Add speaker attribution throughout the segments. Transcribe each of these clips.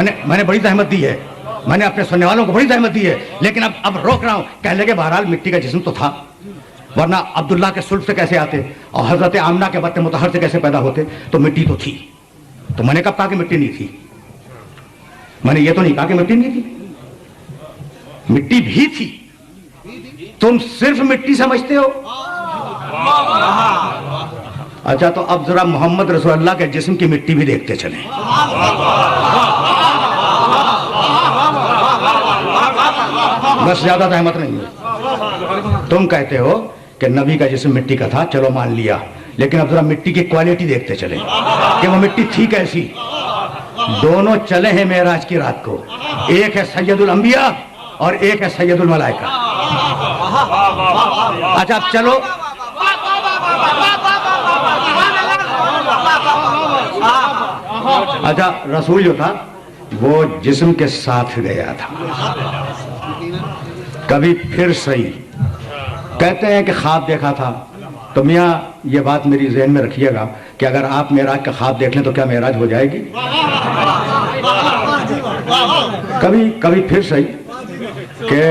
Speaker 1: میں نے بڑی زحمت دی ہے, میں نے اپنے سننے والوں کو بڑی زحمت دی ہے, لیکن اب روک رہا ہوں. کہنے لگے بہرحال مٹی کا جسم تو تھا, ورنہ عبداللہ کے سلب سے کیسے آتے اور حضرت آمنہ کے بطن مطہر سے کیسے پیدا ہوتے؟ تو مٹی تو تھی. تو میں نے کب کہا کہ مٹی نہیں تھی؟ میں نے یہ تو نہیں کہا کہ مٹی نہیں تھی, مٹی بھی تھی. تم صرف مٹی سمجھتے ہو. اچھا تو اب ذرا محمد رسول اللہ کے جسم کی مٹی بھی دیکھتے چلیں. بس زیادہ زحمت نہیں ہے. تم کہتے ہو کہ نبی کا جسم مٹی کا تھا, چلو مان لیا, لیکن اب ذرا مٹی کی کوالٹی دیکھتے چلیں کہ وہ مٹی تھی کیسی. دونوں چلے ہیں معراج کی رات کو, ایک ہے سید الانبیاء اور ایک ہے سید الملائکہ. اچھا اب چلو, اچھا رسول جو تھا وہ جسم کے ساتھ گیا تھا. کبھی پھر صحیح کہتے ہیں کہ خواب دیکھا تھا, تو میاں یہ بات میری ذہن میں رکھیے گا کہ اگر آپ معراج کا خواب دیکھ لیں تو کیا معراج ہو جائے گی؟ کبھی پھر صحیح کہ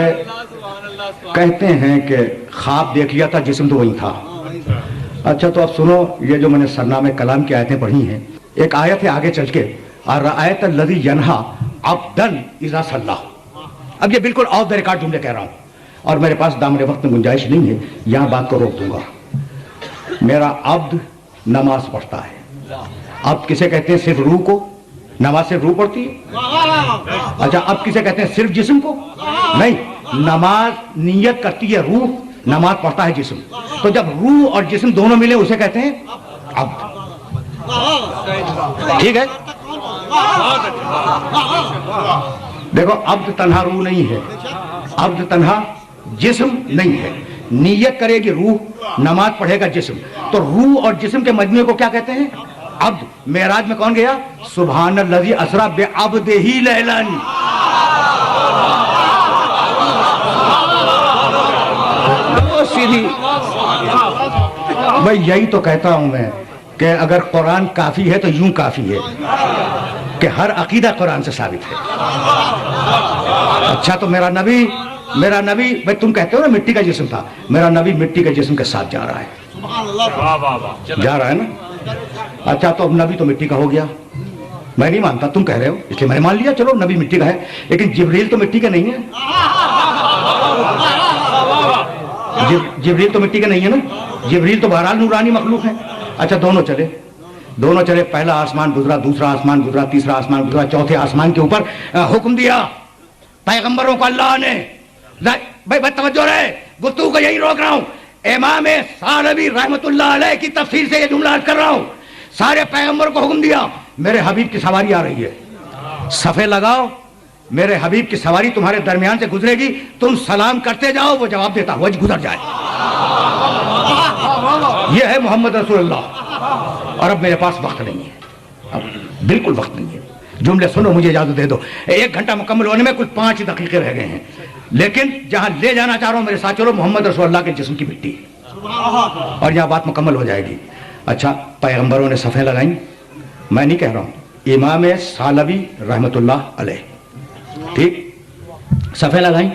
Speaker 1: کہتے ہیں کہ خواب دیکھ لیا تھا, جسم تو وہی تھا. اچھا تو اب سنو, یہ جو میں نے سرنامے کلام کی آیتیں پڑھی ہیں, ایک آیت ہے آگے چل کے, الرأیت الذی ینہا عبدا اذا صلی. اب یہ بالکل آف دا ریکارڈ جملے کہہ رہا ہوں, اور میرے پاس دامن وقت میں گنجائش نہیں ہے, یہاں بات کو روک دوں گا. میرا عبد نماز پڑھتا ہے. عبد کسے کہتے ہیں؟ صرف روح کو. نماز صرف روح پڑھتی ہے. اچھا اب کسے کہتے ہیں؟ صرف جسم کو. نہیں, نماز نیت کرتی ہے روح, نماز پڑھتا ہے جسم. تو جب روح اور جسم دونوں ملے اسے کہتے ہیں عبد. ٹھیک ہے, دیکھو عبد تنہا روح نہیں ہے, عبد تنہا جسم نہیں ہے. نیت کرے گی روح, نماز پڑھے گا جسم, تو روح اور جسم کے مجموعے کو کیا کہتے ہیں؟ عبد. معراج میں کون گیا؟ سبحان الذی اسری بعبدہ لیلا. سیدھی بھائی یہی تو کہتا ہوں میں کہ اگر قرآن کافی ہے تو یوں کافی ہے کہ ہر عقیدہ قرآن سے ثابت ہے. اچھا تو میرا نبی بھائی تم کہتے ہو نا مٹی کا جسم تھا, میرا نبی مٹی کے جسم کے ساتھ جا رہا ہے, جا رہا ہے نا. اچھا تو اب نبی تو مٹی کا ہو گیا, میں نہیں مانتا, تم کہہ رہے ہو اس لیے میں نے مان لیا, چلو نبی مٹی کا ہے. لیکن جبریل تو مٹی کا نہیں ہے. جبریل تو مٹی کا نہیں ہے نا, جبریل تو بہرحال نورانی مخلوق ہے. اچھا دونوں چلے, پہلا آسمان گزرا, دوسرا آسمان گزرا, تیسرا آسمان گزرا, چوتھے آسمان کے اوپر حکم دیا پیغمبروں کو اللہ نے. بھائی توجہ رہے, گفتگو کو یہی روک رہا ہوں. امام ثعلبی رحمت اللہ علیہ کی تفسیر سے یہ جملہ عرض کر رہا ہوں. سارے پیغمبروں کو حکم دیا, میرے حبیب کی سواری آ رہی ہے, صفے لگاؤ, میرے حبیب کی سواری تمہارے درمیان سے گزرے گی, تم سلام کرتے جاؤ, وہ جواب دیتا ہوا گزر جائے. یہ ہے محمد رسول اللہ. اور اب میرے پاس وقت نہیں ہے, اب بالکل وقت نہیں ہے. جملے سنو, مجھے اجازت دے دو. 1 گھنٹہ مکمل ہونے میں کل 5 دقیقے رہ گئے ہیں, لیکن جہاں لے جانا چاہ رہا ہوں میرے ساتھ چلو, محمد رسول اللہ کے جسم کی مٹی, اور یہاں بات مکمل ہو جائے گی. اچھا پیغمبروں نے صفیں لگائیں, میں نہیں کہہ رہا ہوں, امام ثعلبی رحمت اللہ علیہ, ٹھیک, صفیں لگائیں.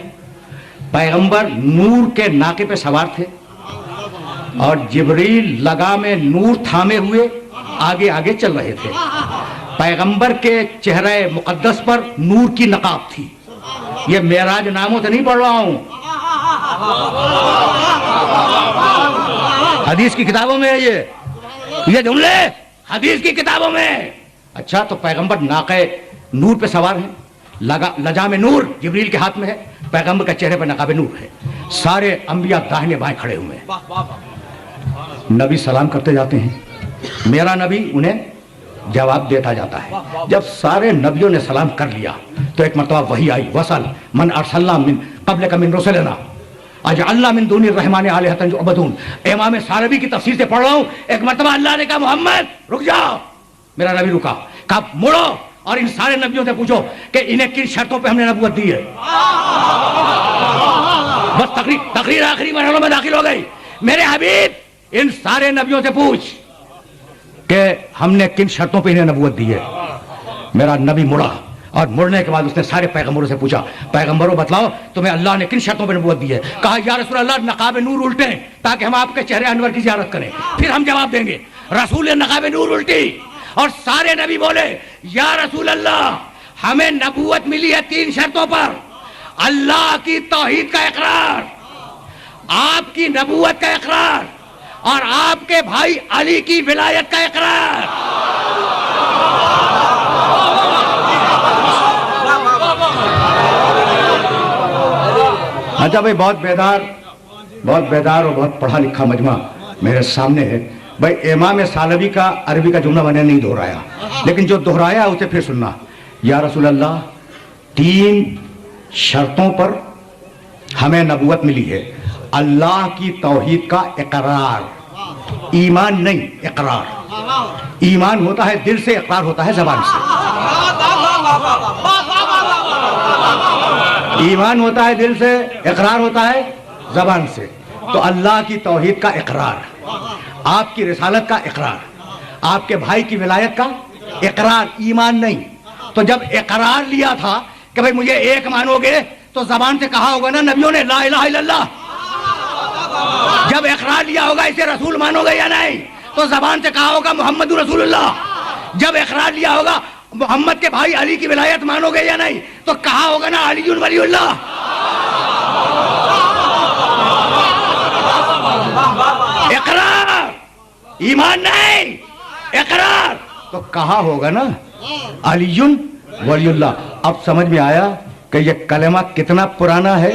Speaker 1: پیغمبر نور کے ناقے پہ سوار تھے اور جبریل لگام نور تھامے ہوئے آگے آگے چل رہے تھے. پیغمبر کے چہرہ مقدس پر نور کی نقاب تھی. یہ معراج ناموں سے نہیں پڑھ رہا ہوں, حدیث کی کتابوں میں ہے یہ جملے, حدیث کی کتابوں میں. اچھا تو پیغمبر ناقے نور پہ سوار ہیں, لجام نور جبریل کے ہاتھ میں ہے, پیغمبر کا چہرے پہ نقاب نور ہے. سارے انبیاء داہنے بائیں کھڑے ہوئے ہیں. نبی سلام کرتے جاتے ہیں, میرا نبی انہیں جواب دیتا جاتا ہے. جب سارے نبیوں نے سلام کر لیا تو ایک مرتبہ وحی آئی, وصل من ارسلنا من قبلک من رسلنا اجعلنا من دون الرحمن آلہۃ یعبدون. امام ثعلبی کی تفسیر سے پڑھ رہا ہوں. ایک مرتبہ اللہ نے کہا محمد رک جاؤ, میرا نبی رکا, کہا مڑو اور ان سارے نبیوں سے پوچھو کہ انہیں کن شرطوں پہ ہم نے نبوت دی ہے. بس تقریر آخری مرحلوں میں داخل ہو گئی. میرے حبیب ان سارے نبیوں سے پوچھ کہ ہم نے کن شرطوں پہ انہیں نبوت دی ہے. میرا نبی مڑا اور مرنے کے بعد اس نے سارے پیغمبروں سے پوچھا پیغمبروں بتلاؤ تمہیں اللہ نے کن شرطوں پہ نبوت دی ہے؟ کہا یا رسول اللہ نقاب نور الٹیں تاکہ ہم آپ کے چہرے انور کی زیارت کریں، پھر ہم جواب دیں گے۔ رسول نے نقاب نور الٹی اور سارے نبی بولے یا رسول اللہ ہمیں نبوت ملی ہے 3 شرطوں پر، اللہ کی توحید کا اقرار، آپ کی نبوت کا اقرار اور آپ کے بھائی علی کی ولایت کا اقرار۔ اچھا بھائی بہت بیدار اور بہت پڑھا لکھا مجمع میرے سامنے ہے بھائی، امام سالبی کا عربی کا جملہ میں نے نہیں دہرایا، لیکن جو دہرایا اسے پھر سننا۔ یا رسول اللہ 3 شرطوں پر ہمیں نبوت ملی ہے، اللہ کی توحید کا اقرار، ایمان نہیں اقرار، ایمان ہوتا ہے دل سے، اقرار ہوتا ہے زبان سے، ایمان ہوتا ہے دل سے، اقرار ہوتا ہے زبان سے۔ تو اللہ کی توحید کا اقرار، آپ کی رسالت کا اقرار، آپ کے بھائی کی ولایت کا اقرار، ایمان نہیں۔ تو جب اقرار لیا تھا کہ بھئی مجھے ایک مانو گے تو زبان سے کہا ہوگا نا نبیوں نے لا الہ الا اللہ، جب اقرار لیا ہوگا اسے رسول مانو گے یا نہیں تو زبان سے کہا ہوگا محمد رسول اللہ، جب اقرار لیا ہوگا محمد کے بھائی علی کی ولایت مانو گے یا نہیں تو کہا ہوگا نا علی ولی اللہ۔ اقرار، ایمان نہیں اقرار، تو کہا ہوگا نا علی ولی اللہ۔ اب سمجھ میں آیا کہ یہ کلمہ کتنا پرانا ہے؟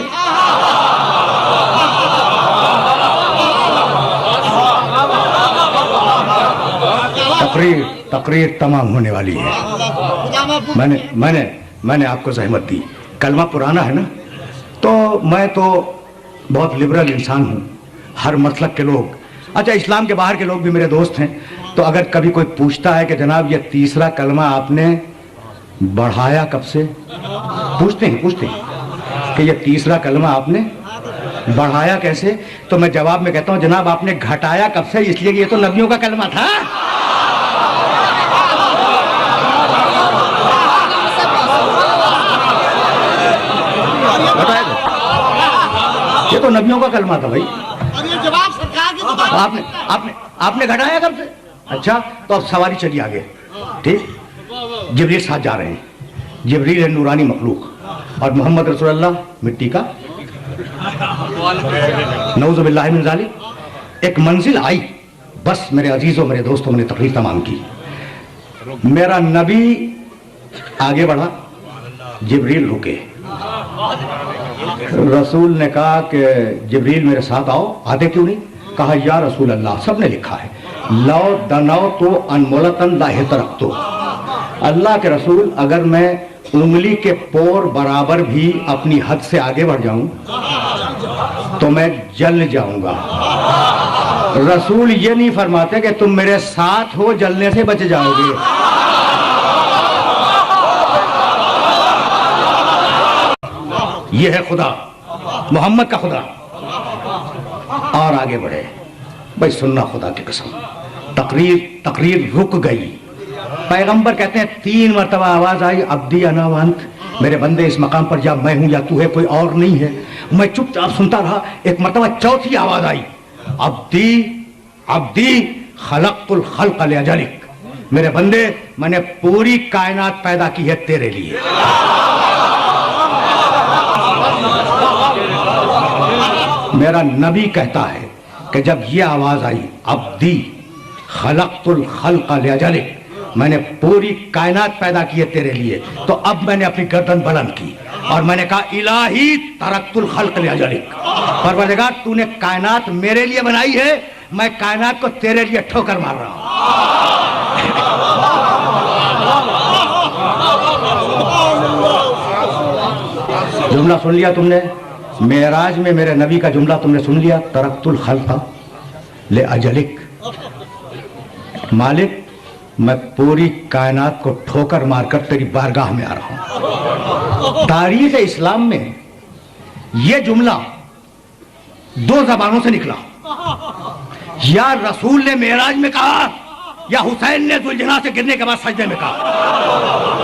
Speaker 1: تقریر تمام ہونے والی ہے۔ میں نے آپ کو زحمت دی، کلمہ پرانا ہے نا، تو میں تو بہت لبرل انسان ہوں، ہر مسلک کے لوگ، اچھا اسلام کے باہر کے لوگ بھی میرے دوست ہیں، تو اگر کبھی کوئی پوچھتا ہے کہ جناب یہ 3 کلمہ آپ نے بڑھایا کب سے، پوچھتے ہیں کہ یہ 3 کلمہ آپ نے بڑھایا کیسے، تو میں جواب میں کہتا ہوں جناب آپ نے گھٹایا کب سے، اس لیے کہ یہ تو نبیوں کا کلمہ تھا۔ یہ تو نبیوں کا کلمہ تھا بھائی، آپ نے گھٹایا کب سے؟ اچھا تو اب سواری چلی آگے، ٹھیک، جبریل ساتھ جا رہے ہیں، جبریل ہے نورانی مخلوق اور محمد رسول اللہ مٹی کا، نعوذ باللہ من ذالک۔ ایک منزل آئی، بس میرے عزیزوں میرے دوستوں میں نے تقریر تمام کی، میرا نبی آگے بڑھا، جبریل رکے، رسول نے کہا کہ جبریل میرے ساتھ آؤ، آتے کیوں نہیں؟ کہا یا رسول اللہ سب نے لکھا ہے لو دنو تو انمولتن لاہ ترختو، اللہ کے رسول اگر میں انگلی کے پور برابر بھی اپنی حد سے آگے بڑھ جاؤں تو میں جل جاؤں گا۔ رسول یہ نہیں فرماتے کہ تم میرے ساتھ ہو جلنے سے بچ جاؤ گے، یہ ہے خدا، محمد کا خدا۔ اور آگے بڑھے بھائی، سننا خدا کی قسم، تقریر رک گئی، پیغمبر کہتے ہیں 3 مرتبہ آواز آئی عبدی انا وانت، میرے بندے اس مقام پر یا میں ہوں یا تو ہے، کوئی اور نہیں ہے۔ میں چپ چاپ سنتا رہا، ایک مرتبہ 4تھی آواز آئی عبدی خلقت الخلق لاجلک، میرے بندے میں نے پوری کائنات پیدا کی ہے تیرے لیے۔ میرا نبی کہتا ہے کہ جب یہ آواز آئی عبدی خلقت الخلق لاجلک، میں نے پوری کائنات پیدا کی ہے تیرے لیے، تو اب میں نے اپنی گردن بلند کی اور میں نے کہا الہی ترکت الخلق لاجلک، پروردگار تو نے کائنات میرے لیے بنائی ہے، میں کائنات کو تیرے لیے ٹھوکر مار رہا ہوں۔ جملہ سن لیا تم نے، معراج میں میرے نبی کا جملہ تم نے سن لیا، ترکت الخلق لاجلک، مالک میں پوری کائنات کو ٹھوکر مار کر تیری بارگاہ میں آ رہا ہوں۔ تاریخ اسلام میں یہ جملہ 2 زبانوں سے نکلا، یا رسول نے معراج میں کہا یا حسین نے ذوالجناح سے گرنے کے بعد سجدے میں کہا۔